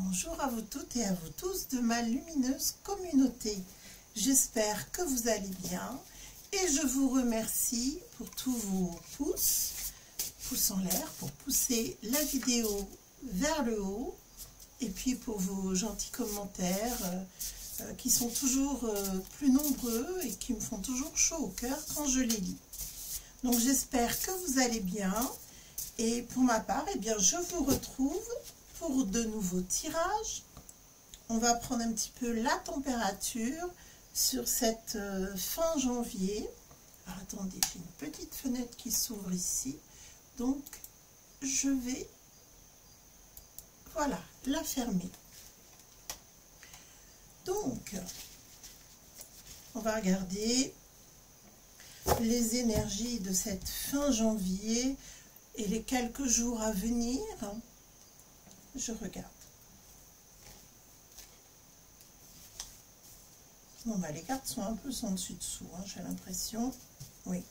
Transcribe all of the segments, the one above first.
Bonjour à vous toutes et à vous tous de ma lumineuse communauté. J'espère que vous allez bien et je vous remercie pour tous vos pouces en l'air, pour pousser la vidéo vers le haut et puis pour vos gentils commentaires qui sont toujours plus nombreux et qui me font toujours chaud au cœur quand je les lis. Donc j'espère que vous allez bien et pour ma part, eh bien, je vous retrouve pour de nouveaux tirages. On va prendre un petit peu la température sur cette fin janvier. Alors, attendez, j'ai une petite fenêtre qui s'ouvre ici. Donc, je vais, voilà, la fermer. Donc, on va regarder les énergies de cette fin janvier et les quelques jours à venir. Je regarde. Bon, bah, les cartes sont un peu sans dessus-dessous, hein, j'ai l'impression. Oui.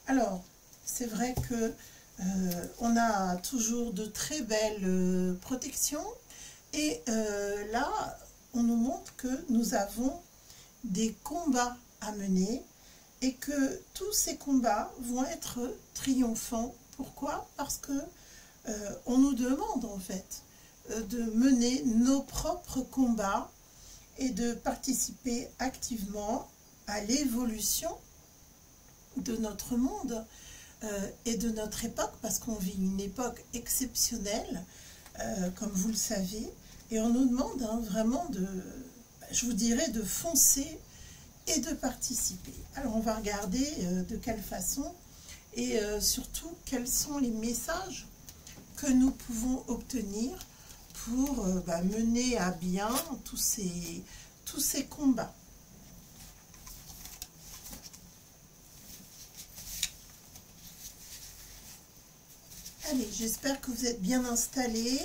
Alors, c'est vrai que on a toujours de très belles protections. Et là, on nous montre que nous avons des combats à mener et que tous ces combats vont être triomphants. Pourquoi? Parce que on nous demande en fait de mener nos propres combats et de participer activement à l'évolution de notre monde et de notre époque, parce qu'on vit une époque exceptionnelle, comme vous le savez, et on nous demande vraiment de, je vous dirais, de foncer et de participer. Alors on va regarder de quelle façon et surtout quels sont les messages que nous pouvons obtenir pour mener à bien tous ces combats. Allez, j'espère que vous êtes bien installés.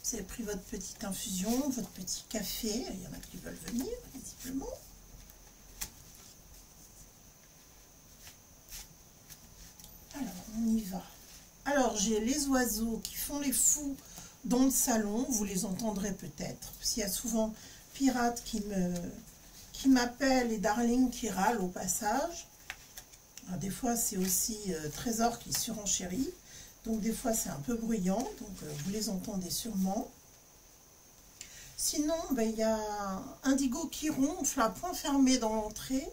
Vous avez pris votre petite infusion, votre petit café. Il y en a qui veulent venir, visiblement. Alors, on y va. Alors, j'ai les oiseaux qui font les fous dans le salon. Vous les entendrez peut-être. Parce qu'il y a souvent Pirate qui m'appelle et Darling qui râle au passage. Alors, des fois, c'est aussi Trésor qui surenchérit. Donc, des fois, c'est un peu bruyant. Donc, vous les entendez sûrement. Sinon, il y a Indigo qui ronfle à point fermé dans l'entrée.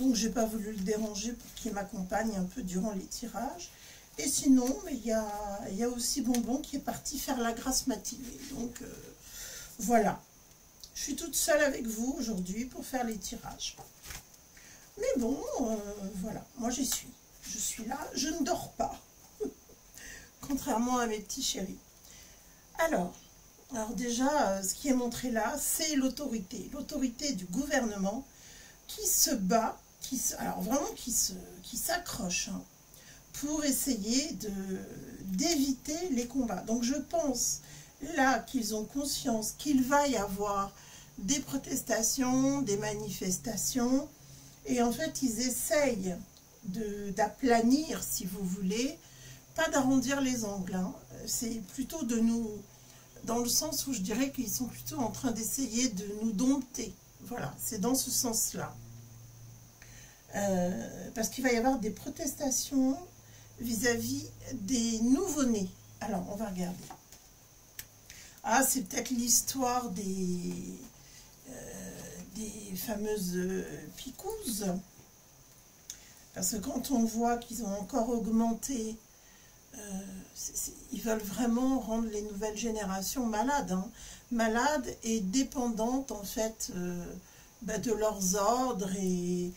Donc, je n'ai pas voulu le déranger pour qu'il m'accompagne un peu durant les tirages. Et sinon, il y a aussi Bonbon qui est parti faire la grasse matinée. Donc, voilà. Je suis toute seule avec vous aujourd'hui pour faire les tirages. Mais bon, voilà. Moi, j'y suis. Je suis là. Je ne dors pas. Contrairement à mes petits chéris. Alors déjà, ce qui est montré là, c'est l'autorité. L'autorité du gouvernement qui se bat, alors vraiment qui s'accroche, hein, pour essayer d'éviter les combats. Donc je pense là qu'ils ont conscience qu'il va y avoir des protestations, des manifestations, et en fait ils essayent d'aplanir, si vous voulez, pas d'arrondir les angles, hein. C'est plutôt de nous, dans le sens où je dirais qu'ils sont plutôt en train d'essayer de nous dompter. Voilà, c'est dans ce sens-là. Parce qu'il va y avoir des protestations vis-à-vis des nouveau-nés. Alors, on va regarder. Ah, c'est peut-être l'histoire des fameuses picouses. Parce que quand on voit qu'ils ont encore augmenté, ils veulent vraiment rendre les nouvelles générations malades. Hein. Malades et dépendantes, en fait, de leurs ordres et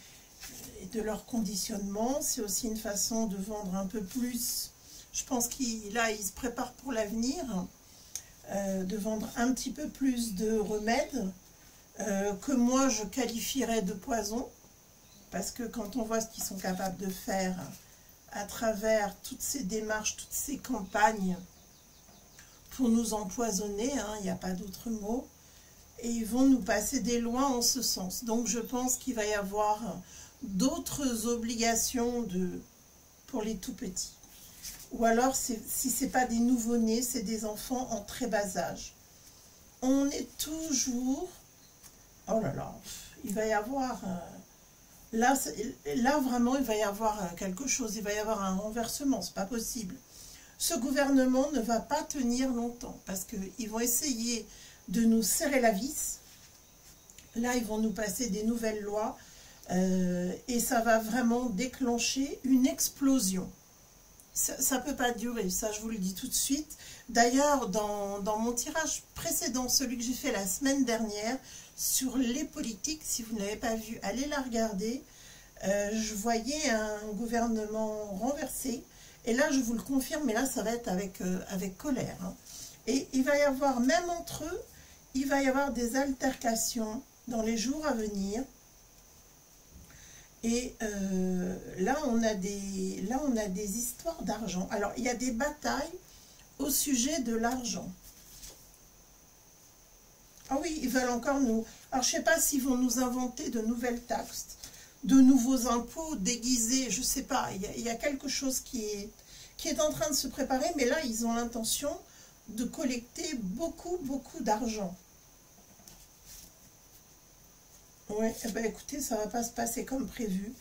de leur conditionnement. C'est aussi une façon de vendre un peu plus. Je pense qu'ils se préparent pour l'avenir, de vendre un petit peu plus de remèdes que moi je qualifierais de poison, parce que quand on voit ce qu'ils sont capables de faire à travers toutes ces démarches, toutes ces campagnes pour nous empoisonner, hein, il n'y a pas d'autre mot, et ils vont nous passer des lois en ce sens. Donc je pense qu'il va y avoir d'autres obligations pour les tout petits. ou alors si ce n'est pas des nouveau-nés, c'est des enfants en très bas âge. On est toujours... Oh là là, il va y avoir... Là, vraiment, il va y avoir quelque chose, il va y avoir un renversement, c'est pas possible. Ce gouvernement ne va pas tenir longtemps, parce qu'ils vont essayer de nous serrer la vis. Là, ils vont nous passer des nouvelles lois, et ça va vraiment déclencher une explosion. Ça ne peut pas durer, ça je vous le dis tout de suite. D'ailleurs, dans mon tirage précédent, celui que j'ai fait la semaine dernière, sur les politiques, si vous ne l'avez pas vu, allez la regarder. Je voyais un gouvernement renversé, et là je vous le confirme, mais là ça va être avec colère. Hein. Et il va y avoir, même entre eux, il va y avoir des altercations dans les jours à venir. Et là, on a des histoires d'argent. Alors, il y a des batailles au sujet de l'argent. Ah oui, ils veulent encore nous... Alors, je ne sais pas s'ils vont nous inventer de nouvelles taxes, de nouveaux impôts déguisés, je ne sais pas. Il y a quelque chose qui est en train de se préparer, mais là, ils ont l'intention de collecter beaucoup, beaucoup d'argent. Oui, eh ben, écoutez, ça ne va pas se passer comme prévu.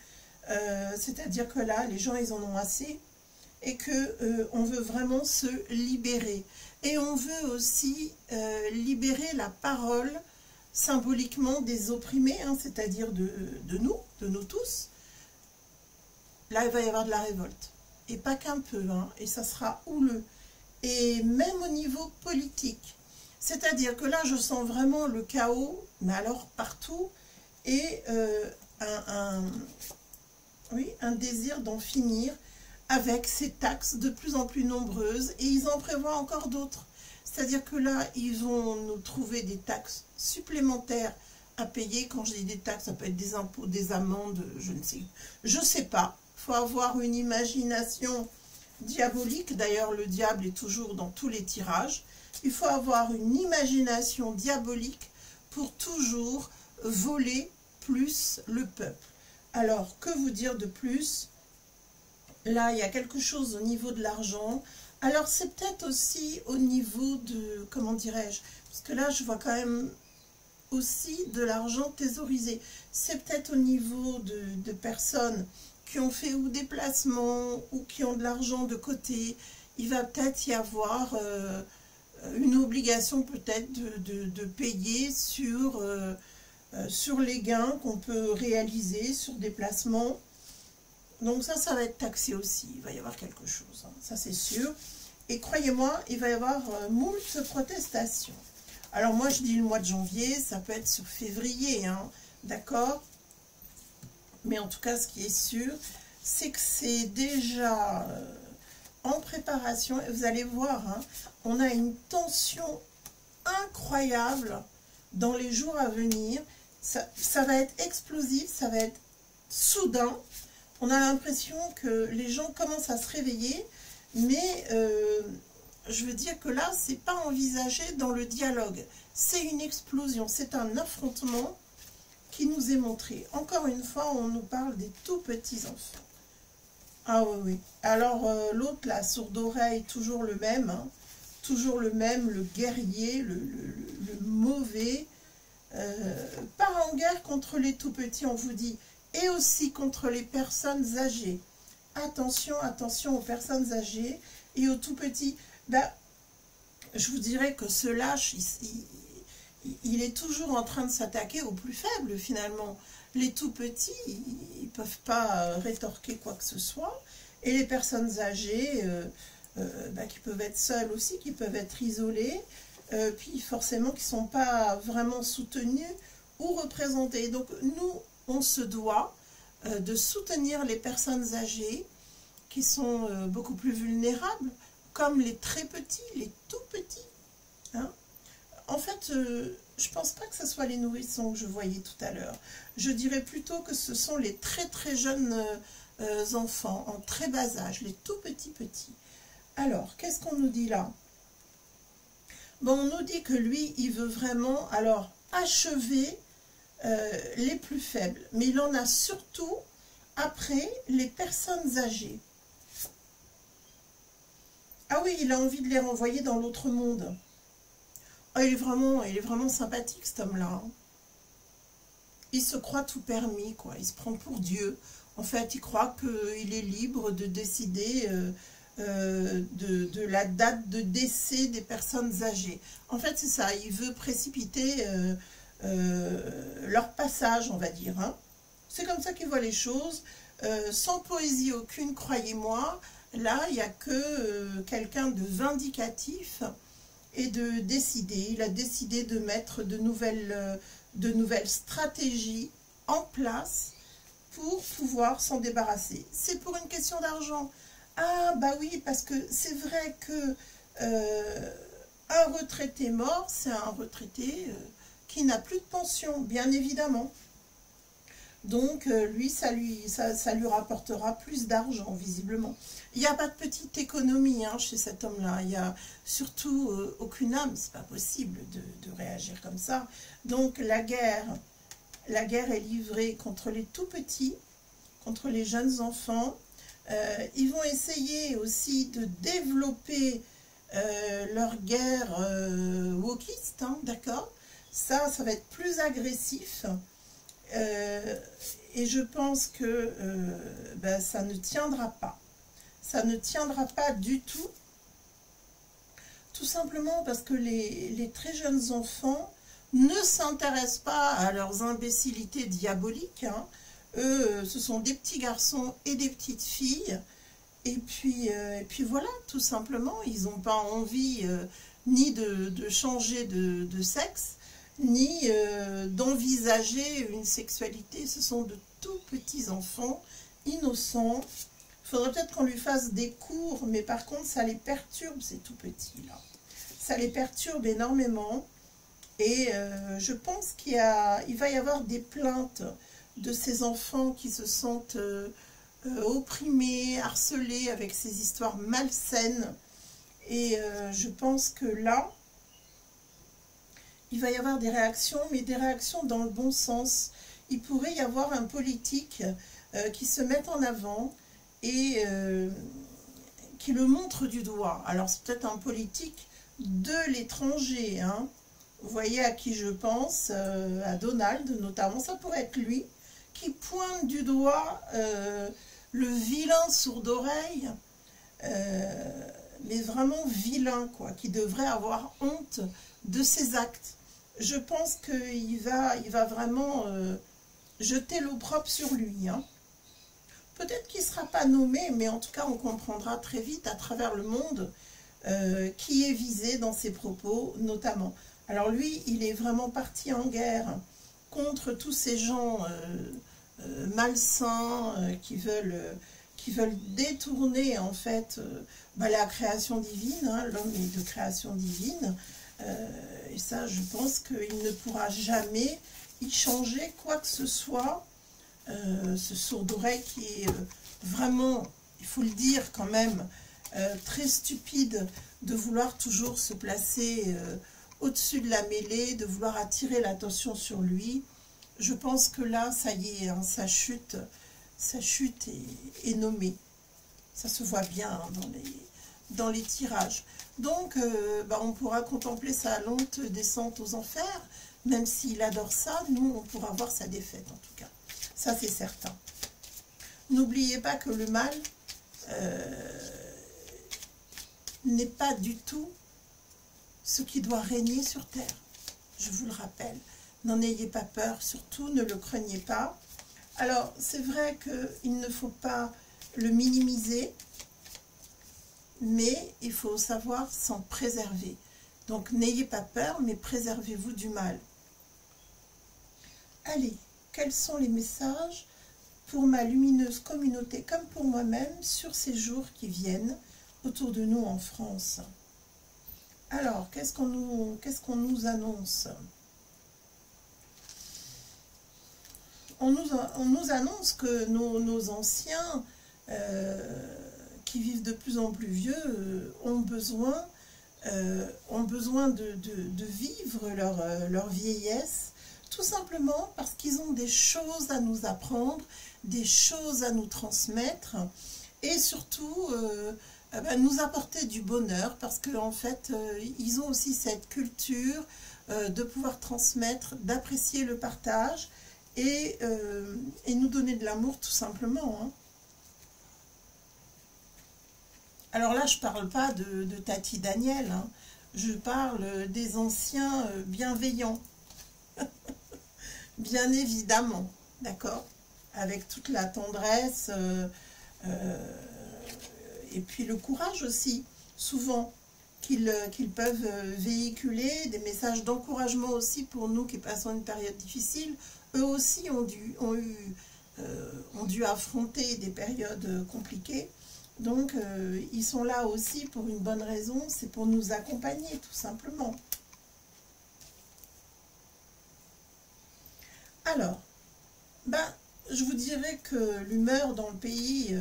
C'est-à-dire que là, les gens, ils en ont assez et qu'on veut vraiment se libérer. Et on veut aussi libérer la parole symboliquement des opprimés, hein, c'est-à-dire de nous tous. Là, il va y avoir de la révolte. Et pas qu'un peu, hein, et ça sera houleux. Et même au niveau politique. C'est-à-dire que là, je sens vraiment le chaos, mais alors partout. Et un désir d'en finir avec ces taxes de plus en plus nombreuses, et ils en prévoient encore d'autres. C'est-à-dire que là, ils vont nous trouver des taxes supplémentaires à payer. Quand je dis des taxes, ça peut être des impôts, des amendes, je sais pas. Il faut avoir une imagination diabolique. D'ailleurs, le diable est toujours dans tous les tirages. Il faut avoir une imagination diabolique pour toujours voler plus le peuple. Alors, que vous dire de plus? Là, il y a quelque chose au niveau de l'argent. Alors, c'est peut-être aussi au niveau de, comment dirais-je, parce que là, je vois quand même aussi de l'argent thésaurisé. C'est peut-être au niveau de personnes qui ont fait ou des placements ou qui ont de l'argent de côté. Il va peut-être y avoir une obligation peut-être de payer sur les gains qu'on peut réaliser sur des placements. Donc ça va être taxé aussi. Il va y avoir quelque chose, hein, ça c'est sûr. Et croyez-moi, il va y avoir moult protestations. Alors moi je dis le mois de janvier, ça peut être sur février, hein, d'accord? Mais en tout cas, ce qui est sûr, c'est que c'est déjà en préparation. Et vous allez voir, hein, on a une tension incroyable dans les jours à venir. Ça va être explosif, ça va être soudain. On a l'impression que les gens commencent à se réveiller, mais je veux dire que là, c'est pas envisagé dans le dialogue. C'est une explosion, c'est un affrontement qui nous est montré. Encore une fois, on nous parle des tout petits enfants. Ah oui, oui. Alors, l'autre, la sourde oreille, toujours le même, hein, toujours le même, le guerrier, le mauvais, part en guerre contre les tout petits, on vous dit, et aussi contre les personnes âgées. Attention, attention aux personnes âgées et aux tout petits. Ben, je vous dirais que ce lâche, il est toujours en train de s'attaquer aux plus faibles finalement. Les tout petits, ils ne peuvent pas rétorquer quoi que ce soit. Et les personnes âgées, qui peuvent être seules aussi, qui peuvent être isolées, puis forcément qui ne sont pas vraiment soutenues ou représentées. Donc nous, on se doit de soutenir les personnes âgées qui sont beaucoup plus vulnérables, comme les très petits, les tout petits. Hein. En fait, je ne pense pas que ce soit les nourrissons que je voyais tout à l'heure. Je dirais plutôt que ce sont les très très jeunes enfants, en très bas âge, les tout petits. Alors, qu'est-ce qu'on nous dit là? Bon, on nous dit que lui, il veut vraiment, alors, achever les plus faibles. Mais il en a surtout après les personnes âgées. Ah oui, il a envie de les renvoyer dans l'autre monde. Ah, il est vraiment sympathique, cet homme-là. Hein. Il se croit tout permis, quoi. Il se prend pour Dieu. En fait, il croit qu'il est libre de décider de la date de décès des personnes âgées. En fait, c'est ça. Il veut précipiter leur passage, on va dire. Hein. C'est comme ça qu'il voit les choses. Sans poésie aucune, croyez-moi. Là, il n'y a que quelqu'un de vindicatif et de décider. Il a décidé de mettre de nouvelles stratégies en place pour pouvoir s'en débarrasser. C'est pour une question d'argent. Ah bah oui, parce que c'est vrai que un retraité mort, c'est un retraité qui n'a plus de pension, bien évidemment. Donc lui, ça lui rapportera plus d'argent, visiblement. Il n'y a pas de petite économie hein, chez cet homme-là. Il n'y a surtout aucune âme. C'est pas possible de réagir comme ça. Donc la guerre est livrée contre les tout-petits, contre les jeunes enfants. Ils vont essayer aussi de développer leur guerre wokiste, hein, d'accord? Ça va être plus agressif. Et je pense que ben, ça ne tiendra pas. Ça ne tiendra pas du tout. Tout simplement parce que les très jeunes enfants ne s'intéressent pas à leurs imbécilités diaboliques. Hein. Eux, ce sont des petits garçons et des petites filles. Et puis voilà, tout simplement, ils n'ont pas envie ni de changer de sexe, ni d'envisager une sexualité. Ce sont de tout petits enfants, innocents. Il faudrait peut-être qu'on lui fasse des cours, mais par contre, ça les perturbe, ces tout petits là. Ça les perturbe énormément. Et je pense qu'il va y avoir des plaintes de ces enfants qui se sentent opprimés, harcelés avec ces histoires malsaines. Et je pense que là, il va y avoir des réactions, mais des réactions dans le bon sens. Il pourrait y avoir un politique qui se mette en avant et qui le montre du doigt. Alors c'est peut-être un politique de l'étranger, hein. Vous voyez à qui je pense, à Donald notamment, ça pourrait être lui, qui pointe du doigt le vilain sourd d'oreille, mais vraiment vilain, quoi, qui devrait avoir honte de ses actes. Je pense qu'il va vraiment jeter l'opprobre sur lui. Hein. Peut-être qu'il ne sera pas nommé, mais en tout cas on comprendra très vite à travers le monde qui est visé dans ses propos, notamment. Alors lui, il est vraiment parti en guerre contre tous ces gens malsains qui veulent détourner en fait la création divine, hein, l'homme est de création divine, et ça je pense qu'il ne pourra jamais y changer quoi que ce soit. Ce sourd d'oreille qui est vraiment, il faut le dire quand même, très stupide de vouloir toujours se placer au-dessus de la mêlée, de vouloir attirer l'attention sur lui. Je pense que là, ça y est, hein, sa chute est nommée. Ça se voit bien hein, dans les tirages. Donc, on pourra contempler sa lente descente aux enfers, même s'il adore ça, nous, on pourra voir sa défaite en tout cas. Ça, c'est certain. N'oubliez pas que le mal n'est pas du tout ce qui doit régner sur terre. Je vous le rappelle. N'en ayez pas peur, surtout ne le craignez pas. Alors, c'est vrai qu'il ne faut pas le minimiser, mais il faut savoir s'en préserver. Donc, n'ayez pas peur, mais préservez-vous du mal. Allez, quels sont les messages pour ma lumineuse communauté, comme pour moi-même, sur ces jours qui viennent autour de nous en France? Alors, qu'est-ce qu'on nous annonce? On nous annonce que nos anciens, qui vivent de plus en plus vieux, ont besoin de vivre leur vieillesse, tout simplement parce qu'ils ont des choses à nous apprendre, des choses à nous transmettre, et surtout nous apporter du bonheur, parce qu'en fait, ils ont aussi cette culture de pouvoir transmettre, d'apprécier le partage et nous donner de l'amour tout simplement. Hein. Alors là, je ne parle pas de Tati Daniel, hein. Je parle des anciens bienveillants, bien évidemment, d'accord? Avec toute la tendresse et puis le courage aussi, souvent, qu'ils peuvent véhiculer, des messages d'encouragement aussi pour nous qui passons une période difficile. Eux aussi ont dû affronter des périodes compliquées. Donc, ils sont là aussi pour une bonne raison, c'est pour nous accompagner, tout simplement. Alors, je vous dirais que l'humeur dans le pays,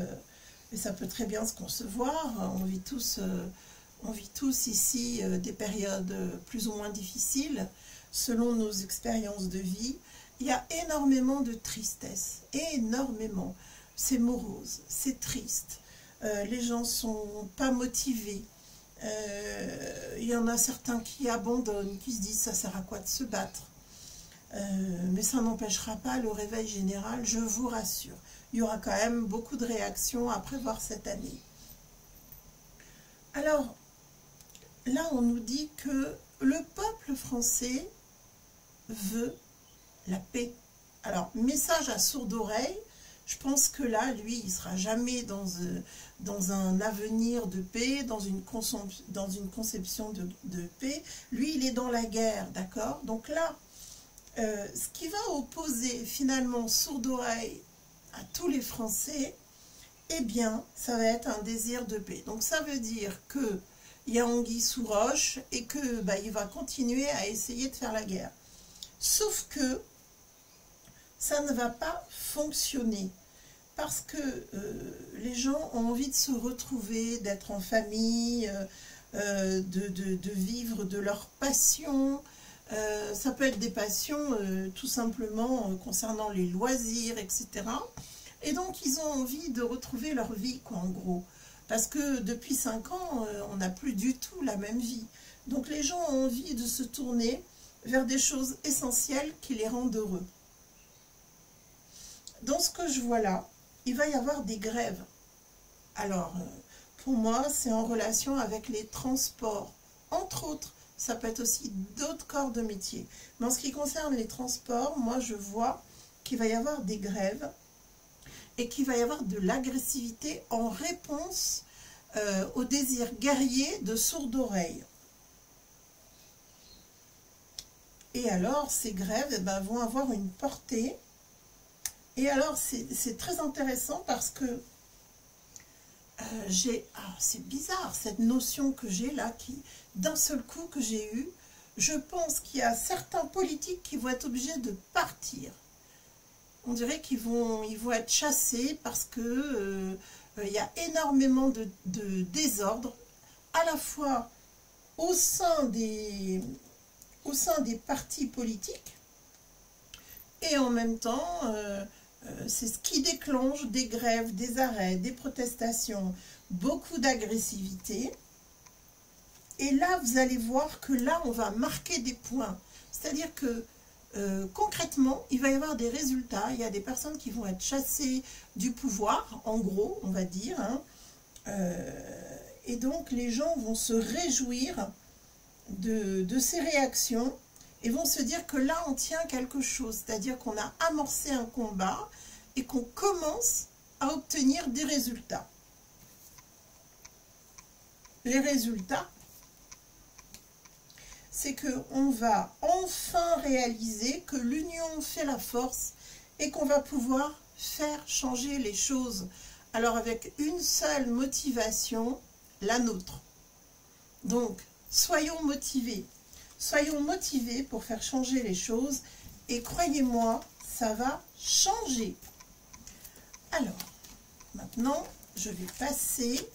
et ça peut très bien se concevoir, on vit tous ici des périodes plus ou moins difficiles, selon nos expériences de vie. Il y a énormément de tristesse, énormément. C'est morose, c'est triste. Les gens ne sont pas motivés. Il y en a certains qui abandonnent, qui se disent ça sert à quoi de se battre. Mais ça n'empêchera pas le réveil général, je vous rassure. Il y aura quand même beaucoup de réactions à prévoir cette année. Alors, là on nous dit que le peuple français veut la paix. Alors, message à sourde oreille. Je pense que là, lui, il ne sera jamais dans un avenir de paix, dans une conception de paix. Lui, il est dans la guerre, d'accord? Donc là, ce qui va opposer finalement sourde oreille à tous les Français, eh bien, ça va être un désir de paix. Donc ça veut dire qu'il y a anguille sous roche et que il va continuer à essayer de faire la guerre. Sauf que ça ne va pas fonctionner parce que les gens ont envie de se retrouver, d'être en famille, de vivre de leur passion. Ça peut être des passions tout simplement concernant les loisirs, etc. Et donc ils ont envie de retrouver leur vie, quoi, en gros. Parce que depuis 5 ans, on n'a plus du tout la même vie. Donc les gens ont envie de se tourner vers des choses essentielles qui les rendent heureux. Dans ce que je vois là, il va y avoir des grèves. Alors, pour moi, c'est en relation avec les transports. Entre autres, ça peut être aussi d'autres corps de métier. Mais en ce qui concerne les transports, moi, je vois qu'il va y avoir des grèves et qu'il va y avoir de l'agressivité en réponse au désir guerrier de sourde oreille. Et alors, ces grèves vont avoir une portée. Et alors, c'est très intéressant parce que c'est bizarre, cette notion que j'ai là, d'un seul coup que j'ai eue, je pense qu'il y a certains politiques qui vont être obligés de partir. On dirait qu'ils vont être chassés parce que il y a énormément de désordre, à la fois au sein des partis politiques, et en même temps, c'est ce qui déclenche des grèves, des arrêts, des protestations, beaucoup d'agressivité. Et là, vous allez voir que là, on va marquer des points. C'est-à-dire que concrètement, il va y avoir des résultats. Il y a des personnes qui vont être chassées du pouvoir, en gros, on va dire. Hein. Et donc, les gens vont se réjouir de ces réactions et vont se dire que là, on tient quelque chose. C'est-à-dire qu'on a amorcé un combat et qu'on commence à obtenir des résultats. Les résultats, c'est qu'on va enfin réaliser que l'union fait la force et qu'on va pouvoir faire changer les choses. Alors avec une seule motivation, la nôtre. Donc, soyons motivés pour faire changer les choses et croyez-moi, ça va changer. Alors, maintenant, je vais passer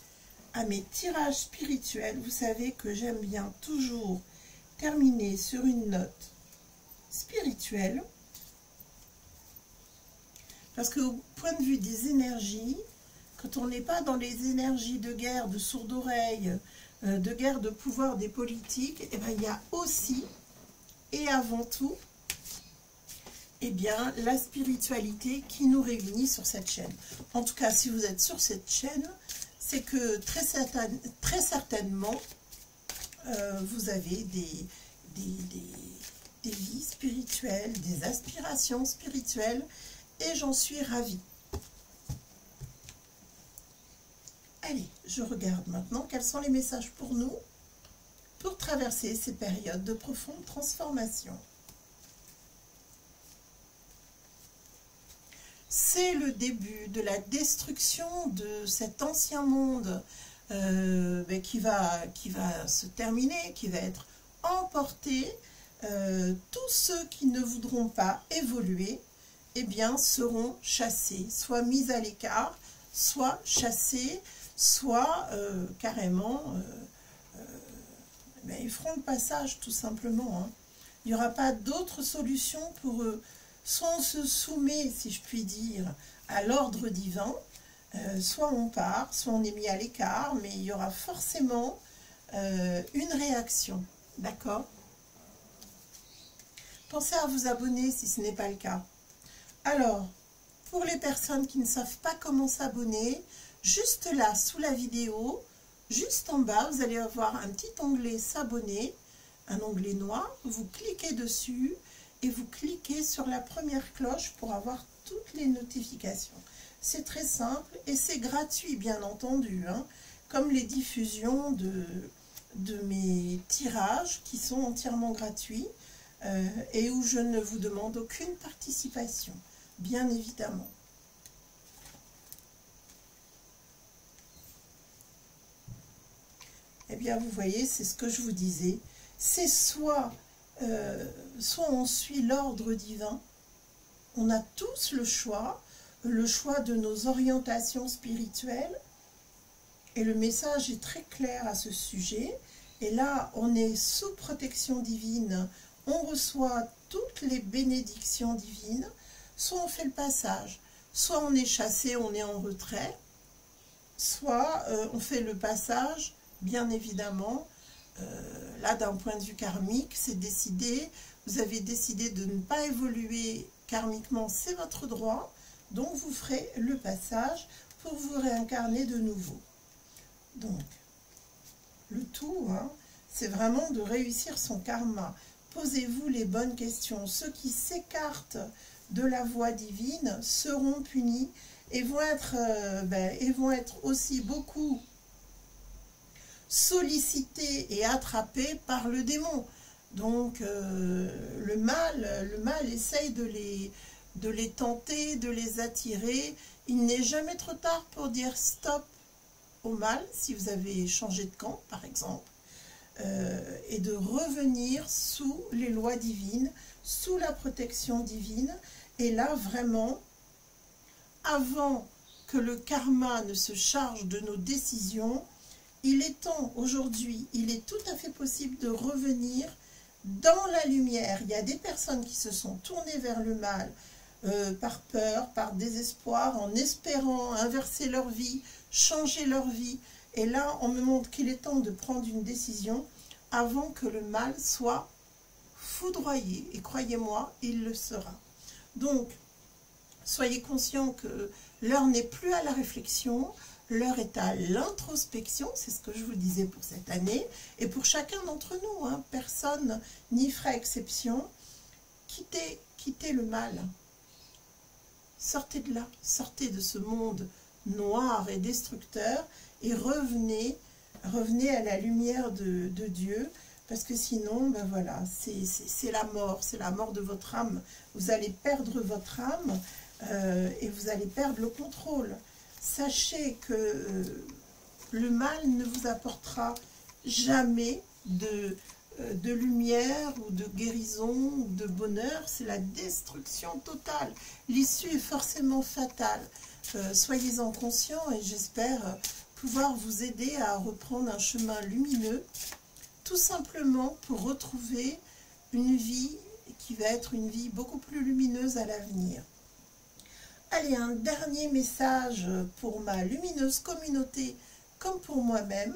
à mes tirages spirituels. Vous savez que j'aime bien toujours terminer sur une note spirituelle parce qu'au point de vue des énergies, quand on n'est pas dans les énergies de guerre, de sourde oreille, de guerre de pouvoir des politiques, eh bien, il y a aussi et avant tout eh bien, la spiritualité qui nous réunit sur cette chaîne. En tout cas, si vous êtes sur cette chaîne, c'est que très certainement, vous avez des vies spirituelles, des aspirations spirituelles, et j'en suis ravie. Allez, je regarde maintenant quels sont les messages pour nous, pour traverser ces périodes de profonde transformation. C'est le début de la destruction de cet ancien monde qui va se terminer, qui va être emporté. Tous ceux qui ne voudront pas évoluer, eh bien, seront chassés, soit mis à l'écart, soit chassés, soit carrément, ils feront le passage tout simplement. Hein. Il n'y aura pas d'autre solution pour eux. Soit on se soumet, si je puis dire, à l'ordre divin, soit on part, soit on est mis à l'écart, mais il y aura forcément une réaction, d'accord? Pensez à vous abonner si ce n'est pas le cas. Alors, pour les personnes qui ne savent pas comment s'abonner, juste là, sous la vidéo, juste en bas, vous allez avoir un petit onglet s'abonner, un onglet noir, vous cliquez dessus, et vous cliquez sur la première cloche pour avoir toutes les notifications. C'est très simple et c'est gratuit, bien entendu, hein, comme les diffusions de mes tirages qui sont entièrement gratuits et où je ne vous demande aucune participation, bien évidemment. Eh bien, vous voyez, c'est ce que je vous disais. C'est soit on suit l'ordre divin, on a tous le choix de nos orientations spirituelles, et le message est très clair à ce sujet, et là on est sous protection divine, on reçoit toutes les bénédictions divines, soit on fait le passage, soit on est chassé, on est en retrait, soit on fait le passage, bien évidemment. Là, d'un point de vue karmique, c'est décidé, vous avez décidé de ne pas évoluer karmiquement, c'est votre droit, donc vous ferez le passage pour vous réincarner de nouveau. Donc, le tout, hein, c'est vraiment de réussir son karma. Posez-vous les bonnes questions. Ceux qui s'écartent de la voie divine seront punis et vont être aussi beaucoup sollicités et attrapés par le démon. Donc le mal essaye de les tenter, de les attirer. Il n'est jamais trop tard pour dire stop au mal, si vous avez changé de camp par exemple, et de revenir sous les lois divines, sous la protection divine. Et là vraiment, avant que le karma ne se charge de nos décisions, il est temps aujourd'hui, il est tout à fait possible de revenir dans la lumière. Il y a des personnes qui se sont tournées vers le mal par peur, par désespoir, en espérant inverser leur vie, changer leur vie. Et là, on me montre qu'il est temps de prendre une décision avant que le mal soit foudroyé. Et croyez-moi, il le sera. Donc, soyez conscients que l'heure n'est plus à la réflexion, l'heure est à l'introspection, c'est ce que je vous disais pour cette année, et pour chacun d'entre nous, hein, personne n'y fera exception. Quittez le mal, sortez de là, sortez de ce monde noir et destructeur, et revenez à la lumière de Dieu, parce que sinon, ben voilà, c'est la mort de votre âme. Vous allez perdre votre âme, et vous allez perdre le contrôle. Sachez que le mal ne vous apportera jamais de lumière ou de guérison ou de bonheur. C'est la destruction totale. L'issue est forcément fatale. Soyez-en conscients et j'espère pouvoir vous aider à reprendre un chemin lumineux, tout simplement pour retrouver une vie qui va être une vie beaucoup plus lumineuse à l'avenir. Allez, un dernier message pour ma lumineuse communauté comme pour moi-même.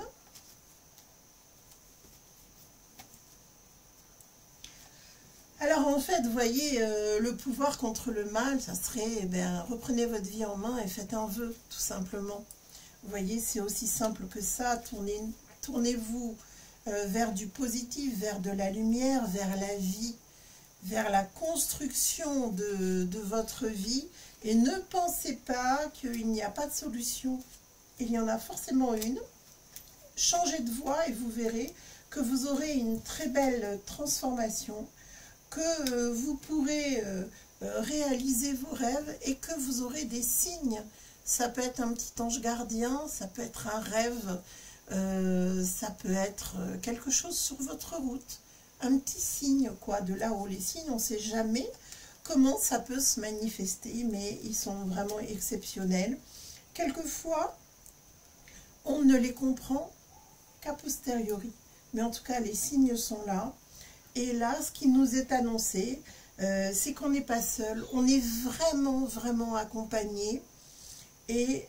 Alors en fait, vous voyez, le pouvoir contre le mal, ça serait, eh bien, reprenez votre vie en main et faites un vœu, tout simplement. Vous voyez, c'est aussi simple que ça. Tournez-vous vers du positif, vers de la lumière, vers la vie, vers la construction de votre vie. Et ne pensez pas qu'il n'y a pas de solution. Il y en a forcément une. Changez de voie et vous verrez que vous aurez une très belle transformation, que vous pourrez réaliser vos rêves et que vous aurez des signes. Ça peut être un petit ange gardien, ça peut être un rêve, ça peut être quelque chose sur votre route. Un petit signe, quoi, de là-haut. Les signes, on ne sait jamais comment ça peut se manifester, mais ils sont vraiment exceptionnels. Quelquefois, on ne les comprend qu'à posteriori. Mais en tout cas, les signes sont là. Et là, ce qui nous est annoncé, c'est qu'on n'est pas seul. On est vraiment, vraiment accompagné. Et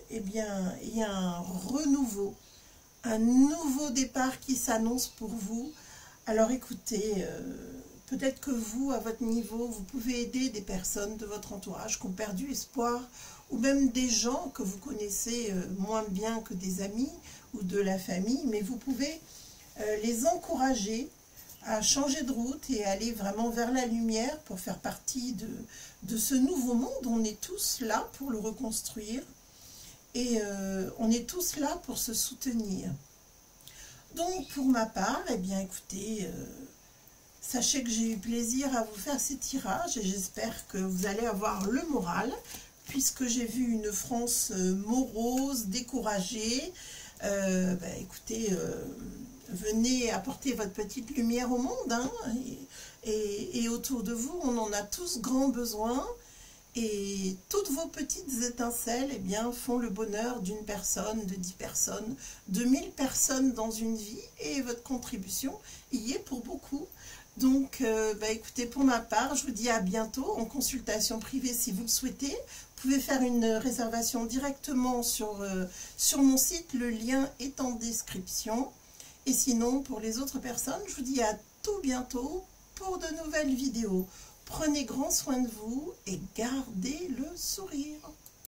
eh bien, il y a un renouveau, un nouveau départ qui s'annonce pour vous. Alors écoutez, peut-être que vous, à votre niveau, vous pouvez aider des personnes de votre entourage qui ont perdu espoir, ou même des gens que vous connaissez moins bien que des amis ou de la famille, mais vous pouvez les encourager à changer de route et aller vraiment vers la lumière pour faire partie de ce nouveau monde. On est tous là pour le reconstruire et on est tous là pour se soutenir. Donc pour ma part, eh bien écoutez, sachez que j'ai eu plaisir à vous faire ces tirages et j'espère que vous allez avoir le moral, puisque j'ai vu une France morose, découragée. Écoutez, venez apporter votre petite lumière au monde, hein, et autour de vous, on en a tous grand besoin. Et toutes vos petites étincelles, eh bien, font le bonheur d'une personne, de 10 personnes, de 1000 personnes dans une vie. Et votre contribution y est pour beaucoup. Donc, écoutez, pour ma part, je vous dis à bientôt en consultation privée si vous le souhaitez. Vous pouvez faire une réservation directement sur mon site. Le lien est en description. Et sinon, pour les autres personnes, je vous dis à tout bientôt pour de nouvelles vidéos. Prenez grand soin de vous et gardez le sourire.